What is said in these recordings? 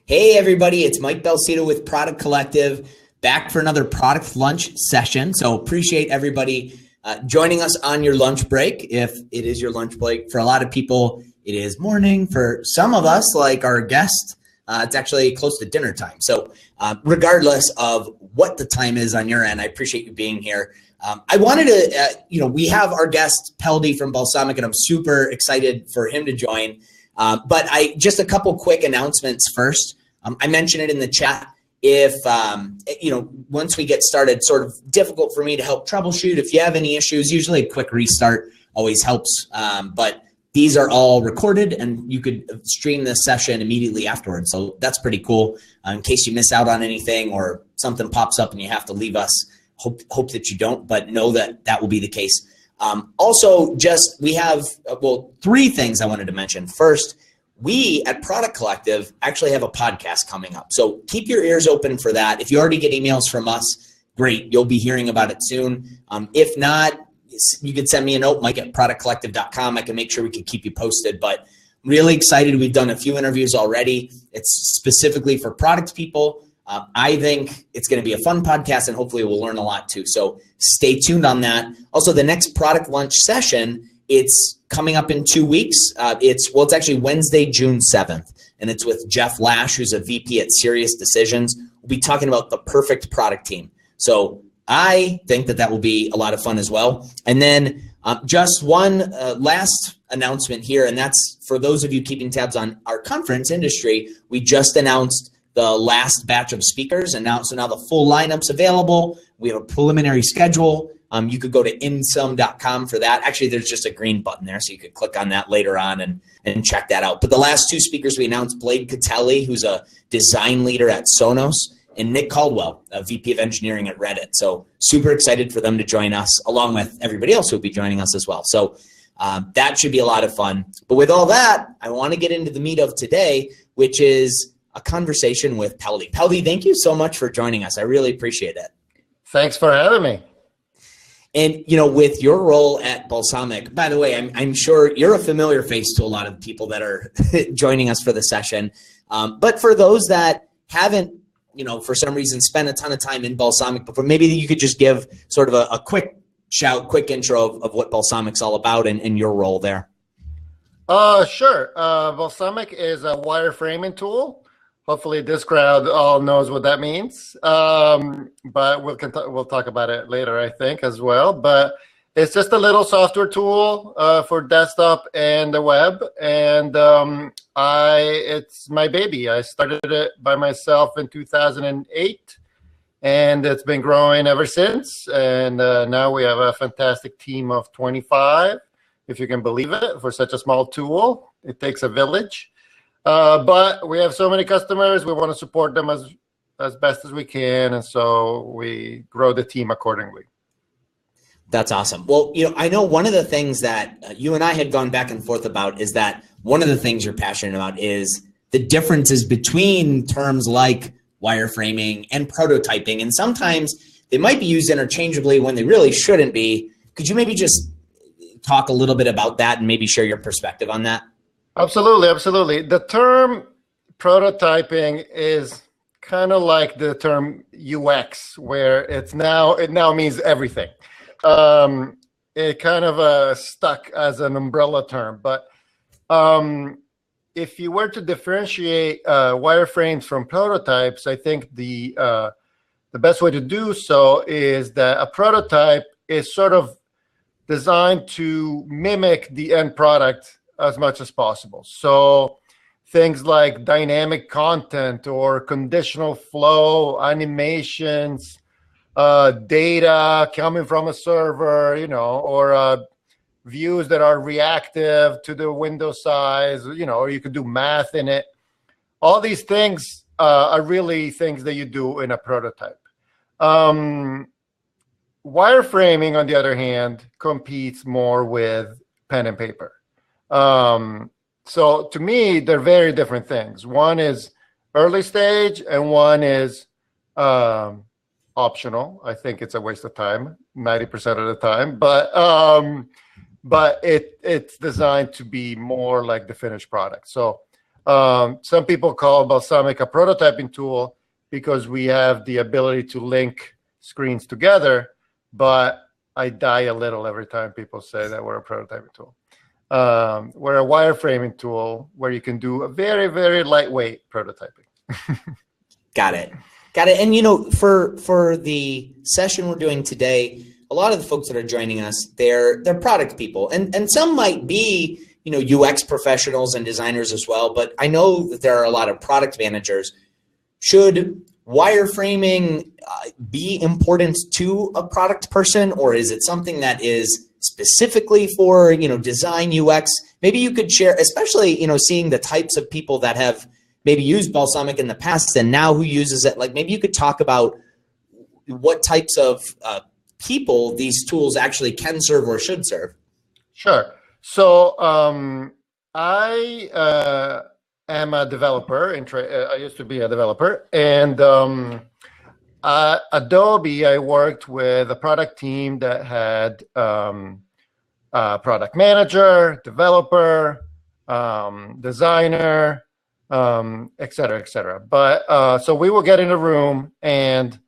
Hey everybody, it's Mike Belsito with Product Collective, back for another product lunch session. So appreciate everybody joining us on your lunch break. If it is your lunch break, for a lot of people, it is morning. For some of us, like our guest, it's actually close to dinner time. So regardless of what the time is on your end, I appreciate you being here. I wanted to, we have our guest Peldi from Balsamiq, and I'm super excited for him to join. But just a couple quick announcements first. I mentioned it in the chat. If, once we get started, sort of difficult for me to help troubleshoot. If you have any issues, usually a quick restart always helps. But these are all recorded and you could stream this session immediately afterwards. So that's pretty cool. In case you miss out on anything or something pops up and you have to leave us, hope that you don't, but know that that will be the case. Also, we have, three things I wanted to mention. First, we at Product Collective actually have a podcast coming up. So keep your ears open for that. If you already get emails from us, great. You'll be hearing about it soon. If not, you could send me a note, mike@productcollective.com. I can make sure we can keep you posted. But really excited. We've done a few interviews already. It's specifically for product people. I think it's going to be a fun podcast, and hopefully we'll learn a lot too. So stay tuned on that. Also, the next product lunch session, it's coming up in 2 weeks. It's actually Wednesday, June 7th, and it's with Jeff Lash, who's a VP at Serious Decisions. We'll be talking about the perfect product team. So I think that will be a lot of fun as well. And then just one last announcement here, and that's for those of you keeping tabs on our conference industry. We just announced the last batch of speakers, and now the full lineup's available. We have a preliminary schedule. You could go to insum.com for that. Actually, there's just a green button there, so you could click on that later on and check that out. But the last two speakers we announced, Blade Catelli, who's a design leader at Sonos, and Nick Caldwell, a VP of engineering at Reddit. So super excited for them to join us, along with everybody else who will be joining us as well. So that should be a lot of fun. But with all that, I want to get into the meat of today, which is a conversation with Peldi. Peldi, thank you so much for joining us. I really appreciate it. Thanks for having me. And, with your role at Balsamiq, by the way, I'm sure you're a familiar face to a lot of people that are joining us for the session. But for those that haven't, for some reason spent a ton of time in Balsamiq before, maybe you could just give sort of a quick intro of what Balsamiq's all about and your role there. Sure. Balsamiq is a wireframing tool. Hopefully this crowd all knows what that means, but we'll talk about it later, I think, as well. But it's just a little software tool for desktop and the web, and it's my baby. I started it by myself in 2008, and it's been growing ever since. And now we have a fantastic team of 25, if you can believe it, for such a small tool. It takes a village. But we have so many customers, we want to support them as best as we can, and so we grow the team accordingly. That's awesome. Well, I know one of the things that you and I had gone back and forth about is that one of the things you're passionate about is the differences between terms like wireframing and prototyping, and sometimes they might be used interchangeably when they really shouldn't be. Could you maybe just talk a little bit about that and maybe share your perspective on that? Absolutely. The term prototyping is kind of like the term UX, where it now means everything. It kind of stuck as an umbrella term. But if you were to differentiate wireframes from prototypes, I think the best way to do so is that a prototype is sort of designed to mimic the end product as much as possible. So things like dynamic content or conditional flow, animations, data coming from a server, or views that are reactive to the window size, or you could do math in it. All these things are really things that you do in a prototype. Wireframing, on the other hand, competes more with pen and paper. So to me, they're very different things. One is early stage and one is optional. I think it's a waste of time 90% of the time, but it's designed to be more like the finished product. So Some people call Balsamiq a prototyping tool because we have the ability to link screens together, but I die a little every time people say that we're a prototyping tool. We're a wireframing tool where you can do a very, very lightweight prototyping. Got it. And, you know, for the session we're doing today, a lot of the folks that are joining us, they're product people, and some might be, you know, UX professionals and designers as well. But I know that there are a lot of product managers. Should wireframing be important to a product person, or is it something that is specifically for, you know, design UX? Maybe you could share, especially, you know, seeing the types of people that have maybe used Balsamiq in the past and now who uses it. Like, maybe you could talk about what types of people these tools actually can serve or should serve. Sure. So I am a developer. I used to be a developer, and Adobe, I worked with a product team that had a product manager, developer, designer, et cetera, et cetera. But so we would get in a room and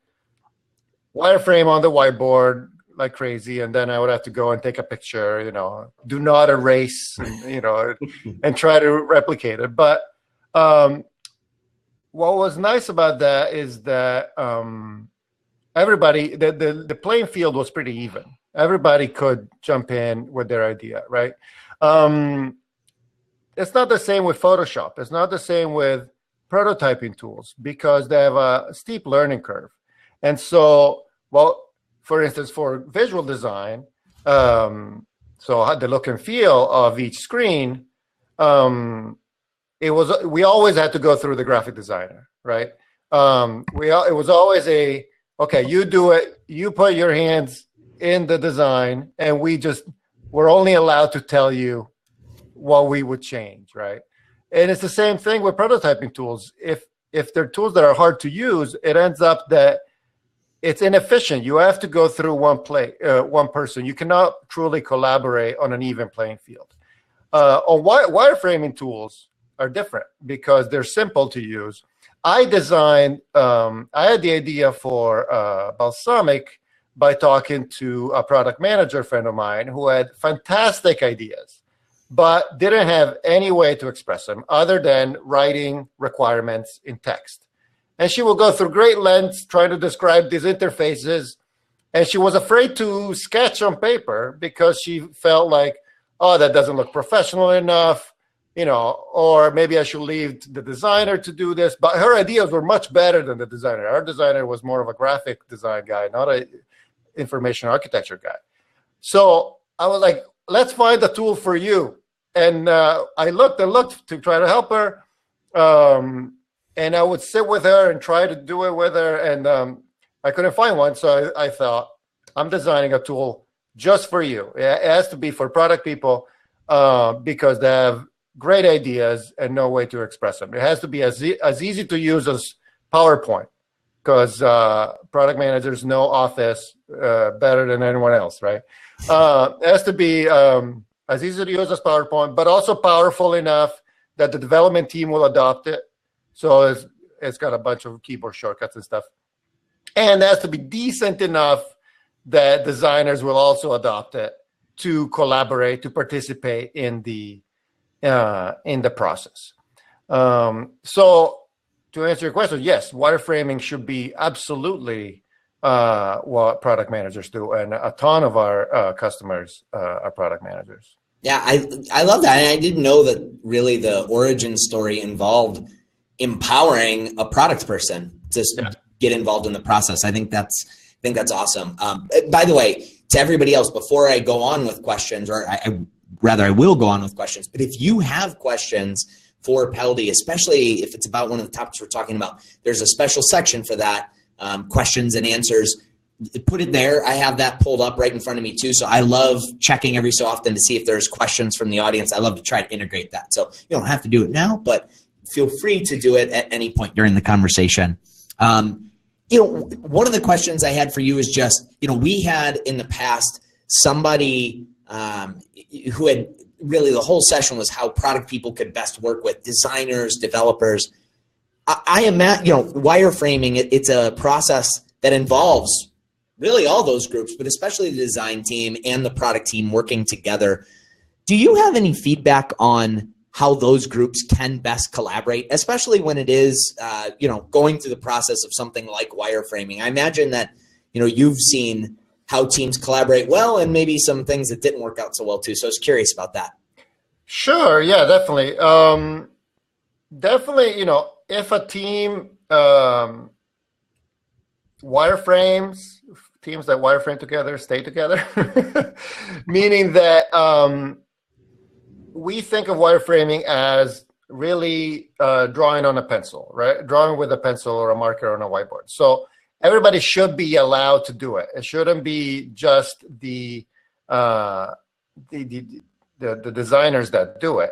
wireframe on the whiteboard like crazy, and then I would have to go and take a picture, you know, do not erase, you know, and try to replicate it. But what was nice about that is that everybody, the playing field was pretty even. Everybody could jump in with their idea, right? It's not the same with Photoshop. It's not the same with prototyping tools because they have a steep learning curve. And so, well, for instance, for visual design, so the look and feel of each screen, we always had to go through the graphic designer, right? It was always okay, you do it, you put your hands in the design, and we're only allowed to tell you what we would change, right? And it's the same thing with prototyping tools. If they're tools that are hard to use, it ends up that it's inefficient. You have to go through one person. You cannot truly collaborate on an even playing field. Wireframing tools are different because they're simple to use. I had the idea for Balsamiq by talking to a product manager friend of mine who had fantastic ideas, but didn't have any way to express them other than writing requirements in text. And she would go through great lengths trying to describe these interfaces, and she was afraid to sketch on paper because she felt like, oh, that doesn't look professional enough, you know, or maybe I should leave the designer to do this. But her ideas were much better than the designer. Our designer was more of a graphic design guy, not an information architecture guy. So I was like, let's find a tool for you. And I looked and looked to try to help her. And I would sit with her and try to do it with her. And I couldn't find one. So I thought, I'm designing a tool just for you. It has to be for product people because they have great ideas and no way to express them. It has to be as easy to use as PowerPoint because product managers know Office better than anyone else, right? It has to be as easy to use as PowerPoint, but also powerful enough that the development team will adopt it. So it's got a bunch of keyboard shortcuts and stuff. And it has to be decent enough that designers will also adopt it to collaborate, to participate in the process. So to answer your question, yes, wireframing should be absolutely what product managers do, and a ton of our customers are product managers. Yeah, I love that. And I didn't know that really the origin story involved empowering a product person to get involved in the process. I think that's awesome. By the way, to everybody else, before I go on with questions, or I will go on with questions, but if you have questions for Peldi, especially if it's about one of the topics we're talking about, there's a special section for that, questions and answers. Put it there. I have that pulled up right in front of me too. So I love checking every so often to see if there's questions from the audience. I love to try to integrate that. So you don't have to do it now, but feel free to do it at any point during the conversation. You know, one of the questions I had for you is just, you know, we had in the past somebody who had really the whole session was how product people could best work with designers, developers. I imagine, wireframing, it's a process that involves really all those groups, but especially the design team and the product team working together. Do you have any feedback on how those groups can best collaborate, especially when it is, going through the process of something like wireframing? I imagine that, you've seen how teams collaborate well and maybe some things that didn't work out so well too. So I was curious about that. Sure. Yeah, definitely. Definitely, if a team wireframes, teams that wireframe together stay together, meaning that we think of wireframing as really drawing on a pencil, right? Drawing with a pencil or a marker on a whiteboard. So everybody should be allowed to do it. It shouldn't be just the designers that do it,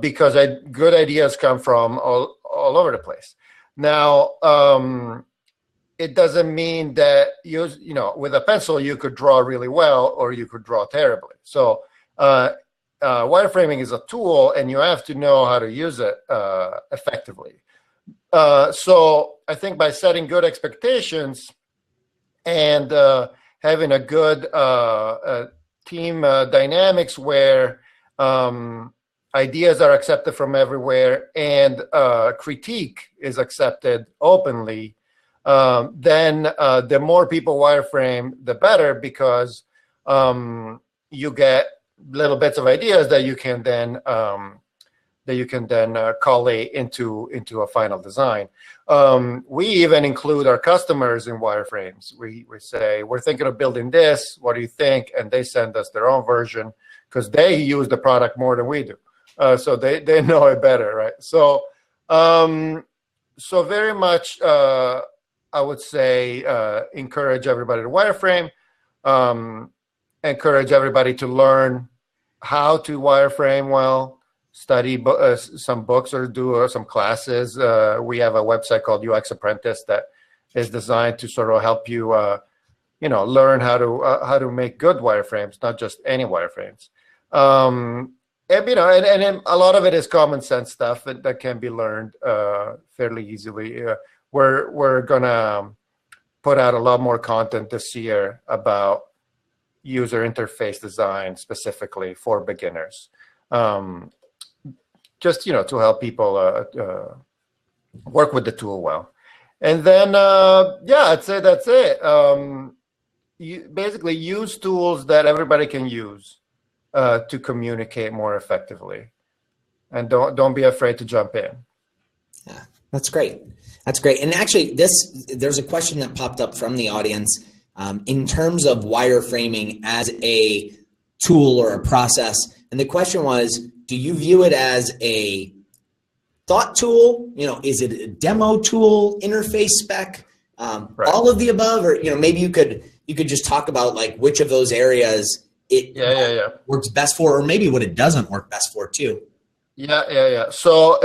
because good ideas come from all over the place. Now, it doesn't mean that with a pencil you could draw really well or you could draw terribly. So wireframing is a tool, and you have to know how to use it effectively. So I think by setting good expectations and having a good team dynamics where ideas are accepted from everywhere and critique is accepted openly, then the more people wireframe, the better, because you get little bits of ideas that you can then collate into a final design. We even include our customers in wireframes. We say, we're thinking of building this. What do you think? And they send us their own version because they use the product more than we do. So they know it better, right? So very much, I would say, encourage everybody to wireframe, encourage everybody to learn how to wireframe well, study some books or do some classes. We have a website called UX Apprentice that is designed to sort of help you, learn how to make good wireframes, not just any wireframes. And a lot of it is common sense stuff that can be learned fairly easily. We're gonna put out a lot more content this year about user interface design specifically for beginners, just to help people work with the tool well. And then I'd say that's it. You basically use tools that everybody can use to communicate more effectively, and don't be afraid to jump in. Yeah, that's great. That's great. And actually, there's a question that popped up from the audience in terms of wireframing as a tool or a process. And the question was, do you view it as a thought tool? Is it a demo tool, interface spec, right, all of the above? Or, maybe you could just talk about like which of those areas it works best for, or maybe what it doesn't work best for too. Yeah. So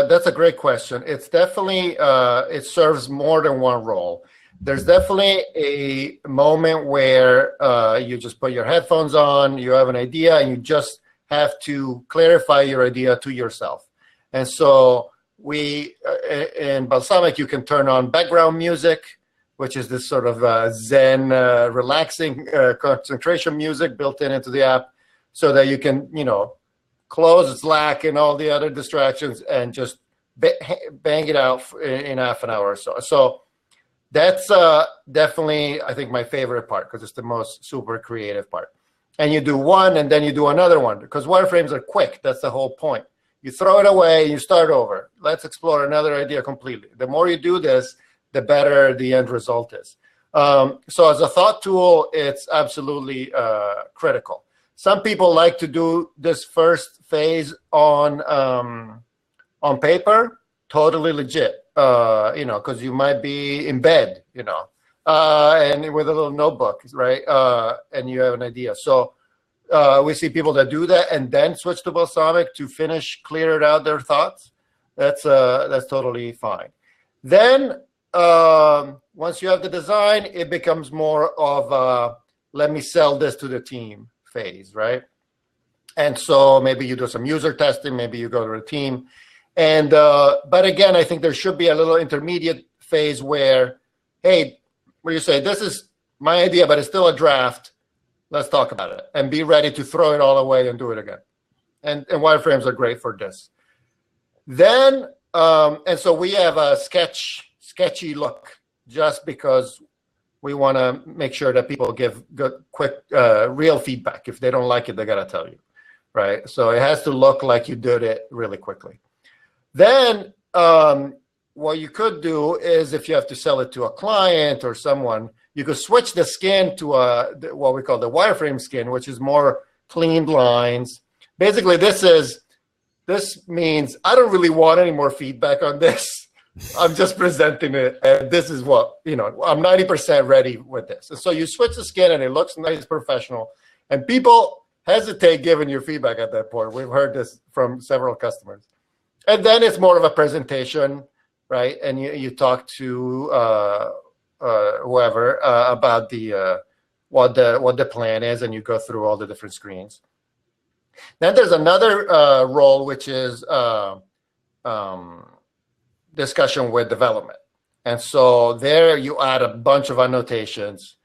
that's a great question. It's definitely, it serves more than one role. There's definitely a moment where you just put your headphones on, you have an idea, and you just have to clarify your idea to yourself. And so in Balsamiq, you can turn on background music, which is this sort of Zen, relaxing concentration music built into the app, so that you can, close Slack and all the other distractions and just bang it out in half an hour or so. So that's definitely, I think, my favorite part, because it's the most super creative part. And you do one and then you do another one, because wireframes are quick. That's the whole point. You throw it away and you start over. Let's explore another idea completely. The more you do this, the better the end result is. So as a thought tool, it's absolutely critical. Some people like to do this first phase on paper, totally legit, because you might be in bed, and with a little notebook, right? And you have an idea. So we see people that do that and then switch to Balsamiq to clear out their thoughts. That's totally fine. Then once you have the design, it becomes more of let me sell this to the team phase, right? And so maybe you do some user testing, maybe you go to a team. And but again, I think there should be a little intermediate phase where, hey, where you say, this is my idea, but it's still a draft. Let's talk about it and be ready to throw it all away and do it again. And wireframes are great for this. Then, and so we have a sketchy look just because we want to make sure that people give good, quick, real feedback. If they don't like it, they got to tell you, right? So it has to look like you did it really quickly. Then what you could do is, if you have to sell it to a client or someone, you could switch the skin to what we call the wireframe skin, which is more cleaned lines. Basically, this means I don't really want any more feedback on this. I'm just presenting it, and this is what, I'm 90% ready with this. And so you switch the skin, and it looks nice, professional, and people hesitate giving you feedback at that point. We've heard this from several customers. And then it's more of a presentation, right? And you talk to whoever about what the plan is, and you go through all the different screens. Then there's another role, which is discussion with development. And so there you add a bunch of annotations,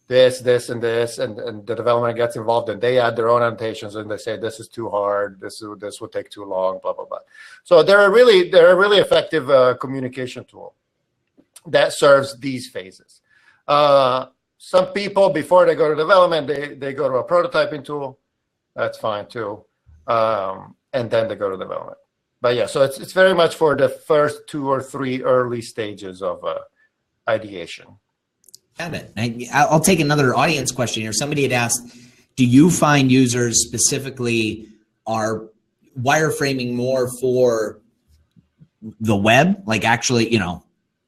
this, and this, and the development gets involved, and they add their own annotations, and they say, this is too hard, this will take too long, blah, blah, blah. So they're a really effective communication tool that serves these phases. Some people, before they go to development, they go to a prototyping tool. That's fine too. And then they go to development. But yeah, so it's very much for the first 2 or 3 early stages of ideation. Got it. I'll take another audience question here. Somebody had asked, do you find users specifically are wireframing more for the web, like actually,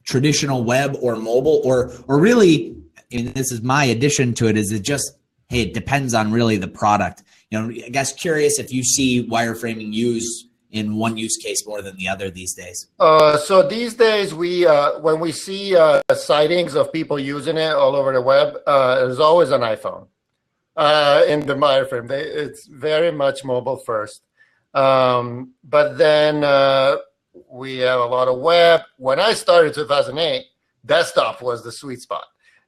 traditional web or mobile, or really, and this is my addition to it, is it just, hey, it depends on really the product. I guess curious if you see wireframing used in one use case more than the other these days. So these days, when we see sightings of people using it all over the web, there's always an iPhone in the wireframe. It's very much mobile first. But then we have a lot of web. When I started in 2008, desktop was the sweet spot.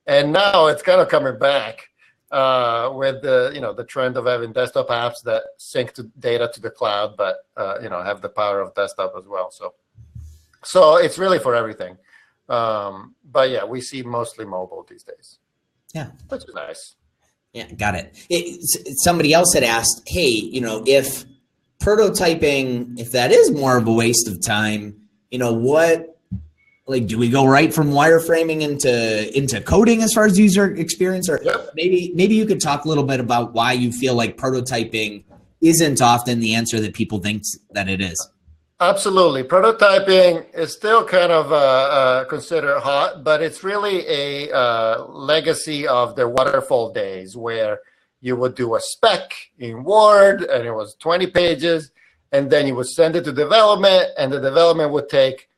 And now it's kind of coming back with the trend of having desktop apps that sync data to the cloud, but have the power of desktop as well. So it's really for everything. But yeah, we see mostly mobile these days. Yeah, which is nice. Yeah, got it. Somebody else had asked, hey, if prototyping, if that is more of a waste of time, do we go right from wireframing into coding as far as user experience? Or yep. maybe you could talk a little bit about why you feel like prototyping isn't often the answer that people think that it is. Absolutely. Prototyping is still kind of considered hot, but it's really a legacy of the waterfall days where you would do a spec in Word and it was 20 pages, and then you would send it to development, and the development would take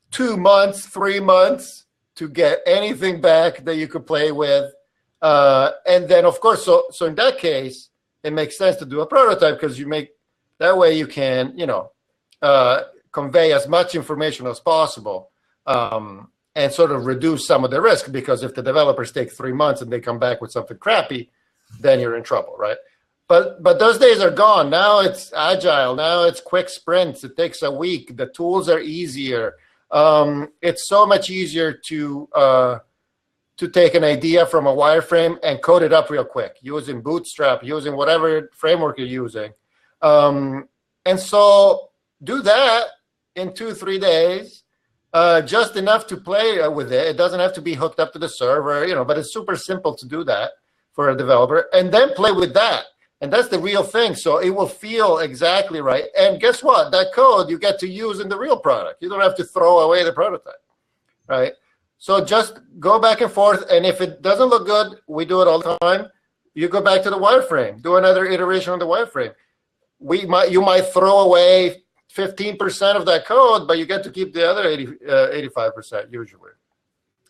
2 months, 3 months to get anything back that you could play with. And then, of course, so in that case, it makes sense to do a prototype because that way you can, convey as much information as possible and sort of reduce some of the risk, because if the developers take 3 months and they come back with something crappy, then you're in trouble, right? But those days are gone. Now it's agile. Now it's quick sprints. It takes a week. The tools are easier. It's so much easier to take an idea from a wireframe and code it up real quick using Bootstrap, using whatever framework you're using. And so do that in 2-3 days, just enough to play with it. It doesn't have to be hooked up to the server, but it's super simple to do that for a developer, and then play with that. And that's the real thing. So it will feel exactly right. And guess what? That code you get to use in the real product. You don't have to throw away the prototype, right? So just go back and forth. And if it doesn't look good, we do it all the time. You go back to the wireframe, do another iteration on the wireframe. You might throw away 15% of that code, but you get to keep the other 85% usually.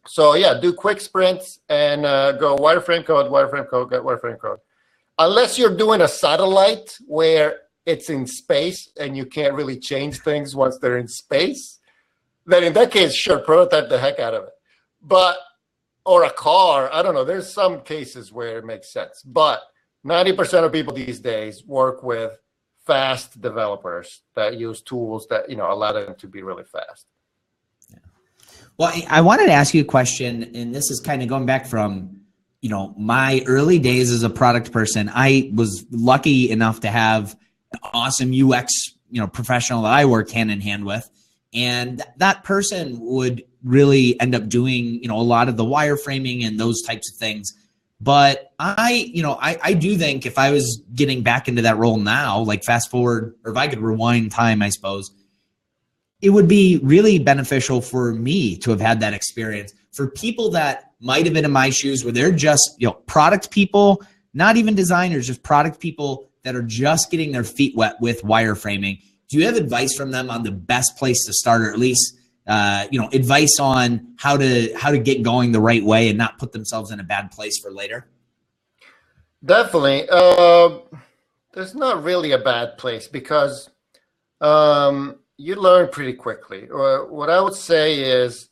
So yeah, do quick sprints and go wireframe code, get wireframe code. unless you're doing a satellite where it's in space and you can't really change things once they're in space, then in that case, sure, prototype the heck out of it. But, or a car, I don't know, there's some cases where it makes sense. But 90% of people these days work with fast developers that use tools that, allow them to be really fast. Well, I wanted to ask you a question, and this is kind of going back from, my early days as a product person. I was lucky enough to have an awesome UX, professional that I work hand in hand with. And that person would really end up doing, a lot of the wireframing and those types of things. But I do think if I was getting back into that role now, like fast forward, or if I could rewind time, I suppose, it would be really beneficial for me to have had that experience. For people that might have been in my shoes where they're just, product people, not even designers, just product people that are just getting their feet wet with wireframing. Do you have advice from them on the best place to start, or at least, advice on how to get going the right way and not put themselves in a bad place for later? Definitely. There's not really a bad place because you learn pretty quickly. What I would say is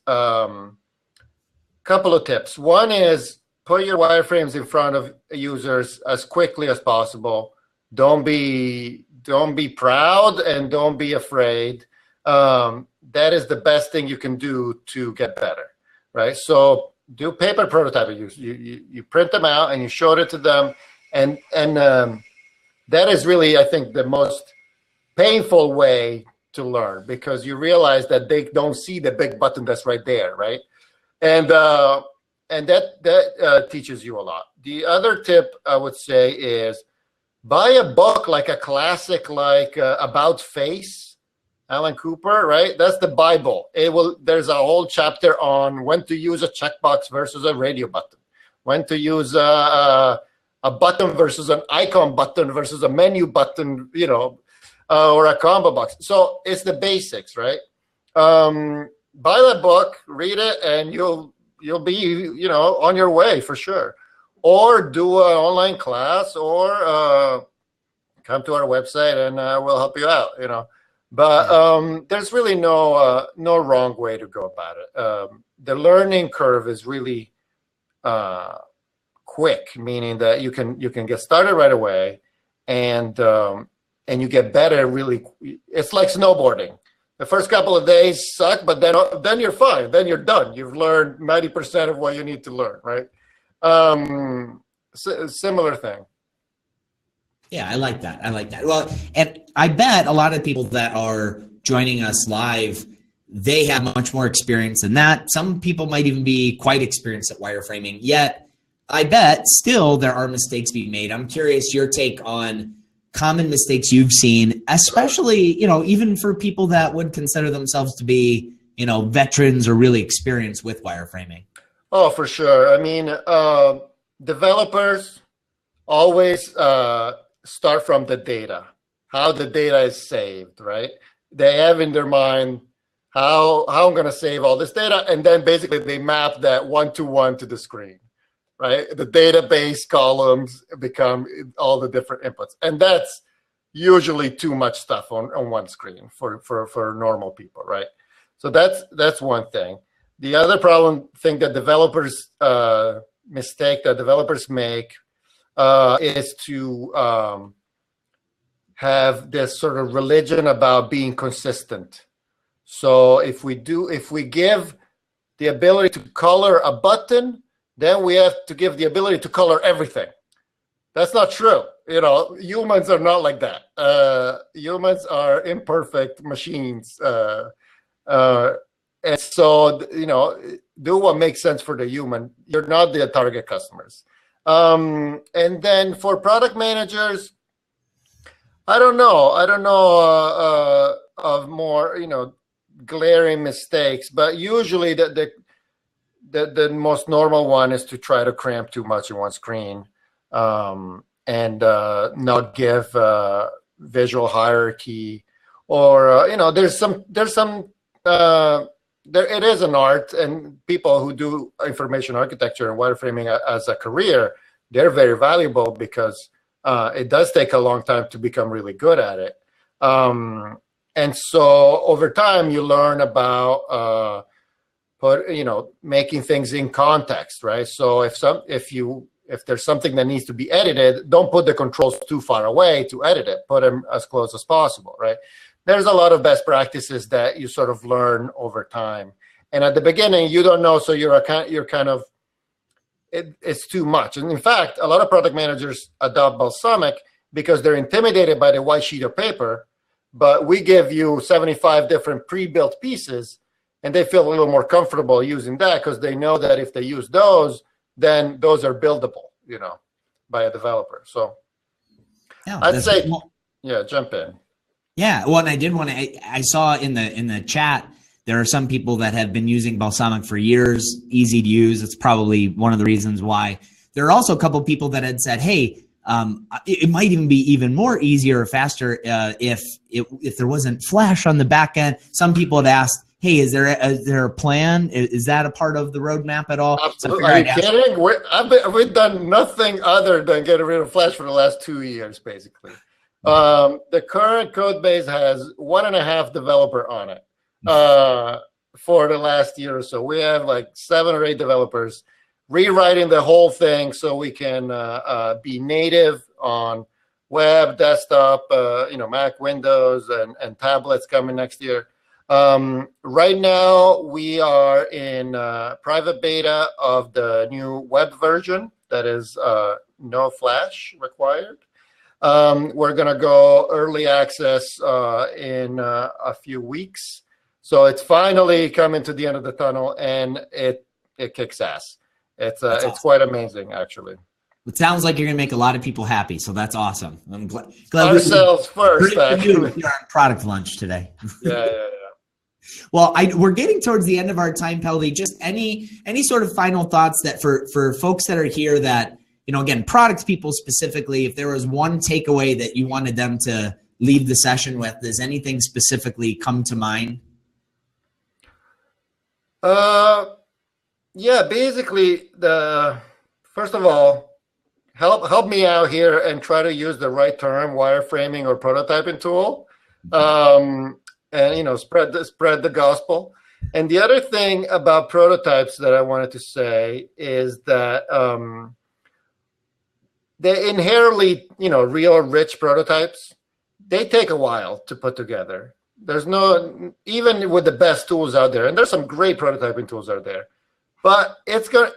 couple of tips. One is put your wireframes in front of users as quickly as possible. Don't be proud and don't be afraid. That is the best thing you can do to get better, right? So do paper prototyping. You print them out and you show it to them, and that is really, I think, the most painful way to learn, because you realize that they don't see the big button that's right there, right? And that teaches you a lot. The other tip I would say is buy a book, like a classic, like About Face, Alan Cooper, right? That's the Bible. There's a whole chapter on when to use a checkbox versus a radio button, when to use a button versus an icon button versus a menu button, or a combo box. So it's the basics, right? Buy that book, read it, and you'll be, on your way for sure. Or do an online class, or come to our website and we'll help you out, But there's really no wrong way to go about it. The learning curve is really quick, meaning that you can get started right away, and you get better really. It's like snowboarding. The first couple of days suck, but then you're fine. Then you're done. You've learned 90% of what you need to learn, right? Similar thing. Yeah, I like that. Well, and I bet a lot of people that are joining us live, they have much more experience than that. Some people might even be quite experienced at wireframing, yet I bet still there are mistakes being made. I'm curious your take on common mistakes you've seen, especially, even for people that would consider themselves to be, veterans or really experienced with wireframing. Oh, for sure. I mean, developers always start from the data, how the data is saved, right? They have in their mind how I'm going to save all this data, and then basically they map that one-to-one to the screen, right? The database columns become all the different inputs, and that's usually too much stuff on one screen for normal people, right? So that's one thing. The other thing that developers mistake that developers make is to have this sort of religion about being consistent. So if we give the ability to color a button, then we have to give the ability to color everything. That's not true. Humans are not like that. Humans are imperfect machines. And so, do what makes sense for the human. You're not the target customers. And then for product managers, I don't know of more, glaring mistakes, but usually the most normal one is to try to cram too much in one screen, and not give visual hierarchy, or it is an art, and people who do information architecture and wireframing as a career, they're very valuable because It does take a long time to become really good at it. And so over time, you learn about making things in context, right? So if there's something that needs to be edited, don't put the controls too far away to edit it. Put them as close as possible, right? There's a lot of best practices that you sort of learn over time. And at the beginning, you don't know, so it's too much. And in fact, a lot of product managers adopt Balsamiq because they're intimidated by the white sheet of paper, but we give you 75 different pre-built pieces, and they feel a little more comfortable using that because they know that if they use those, then those are buildable, by a developer. So yeah, I'd say, jump in. Yeah, well, and I saw in the chat, there are some people that have been using Balsamiq for years, easy to use. It's probably one of the reasons why. There are also a couple of people that had said, hey, it might even be even more easier or faster if there wasn't Flash on the back end. Some people had asked, hey, is there a plan? Is that a part of the roadmap at all? Absolutely. Are you kidding? We've done nothing other than get rid of Flash for the last 2 years, basically. The current code base has 1.5 developer on it for the last year or so. We have like 7 or 8 developers rewriting the whole thing so we can be native on web, desktop, Mac, Windows, and tablets coming next year. Right now, we are in private beta of the new web version that is no Flash required. We're going to go early access in a few weeks. So it's finally coming to the end of the tunnel, and it kicks ass. It's awesome. It's quite amazing, actually. It sounds like you're going to make a lot of people happy, so that's awesome. I'm glad ourselves first, actually. You're on product lunch today. Yeah. Well, we're getting towards the end of our time, Peldi. Just any sort of final thoughts that for folks that are here that, again, product people specifically, if there was one takeaway that you wanted them to leave the session with, does anything specifically come to mind? Yeah, basically, first of all, help me out here and try to use the right term, wireframing or prototyping tool, and spread the gospel. And the other thing about prototypes that I wanted to say is that they inherently, real rich prototypes, they take a while to put together. There's even with the best tools out there, and there's some great prototyping tools out there, but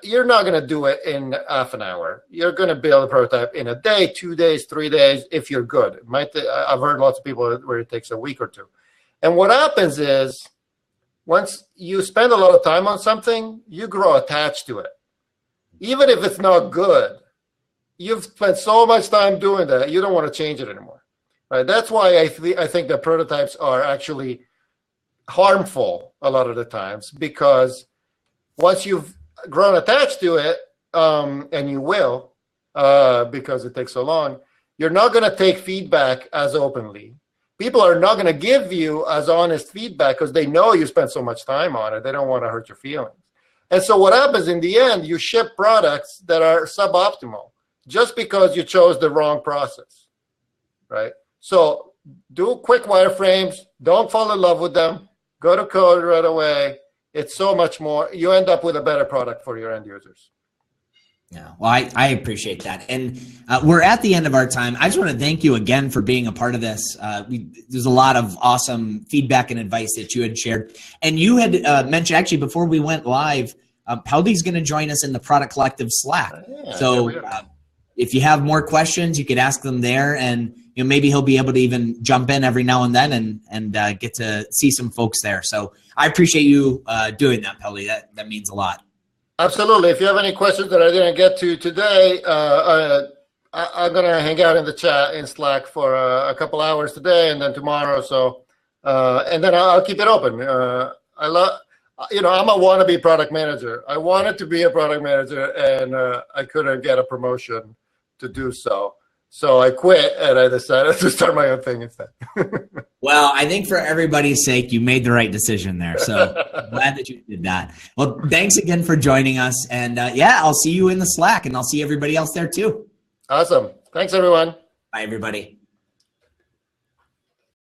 you're not going to do it in half an hour. You're going to build a prototype in a day, 2 days, 3 days, if you're good. I've heard lots of people where it takes a week or two. And what happens is once you spend a lot of time on something, you grow attached to it. Even if it's not good, you've spent so much time doing that, you don't want to change it anymore. Right? That's why I think that prototypes are actually harmful a lot of the times, because once you've grown attached to it, and you will, because it takes so long, you're not going to take feedback as openly. People are not going to give you as honest feedback because they know you spent so much time on it. They don't want to hurt your feelings. And so what happens in the end, you ship products that are suboptimal just because you chose the wrong process, right? So do quick wireframes. Don't fall in love with them. Go to code right away. It's so much more. You end up with a better product for your end users. Yeah, well, I appreciate that. And we're at the end of our time. I just want to thank you again for being a part of this. There's a lot of awesome feedback and advice that you had shared. And you had mentioned, actually, before we went live, Peldi's going to join us in the Product Collective Slack. So if you have more questions, you could ask them there. And maybe he'll be able to even jump in every now and then and get to see some folks there. So I appreciate you doing that, Peldi. That means a lot. Absolutely. If you have any questions that I didn't get to today, I'm going to hang out in the chat in Slack for a couple hours today and then tomorrow. So, and then I'll keep it open. I'm a wannabe product manager. I wanted to be a product manager, and I couldn't get a promotion to do so. So I quit, and I decided to start my own thing instead. Well, I think for everybody's sake, you made the right decision there. So glad that you did that. Well, thanks again for joining us. And I'll see you in the Slack, and I'll see everybody else there too. Awesome. Thanks, everyone. Bye, everybody.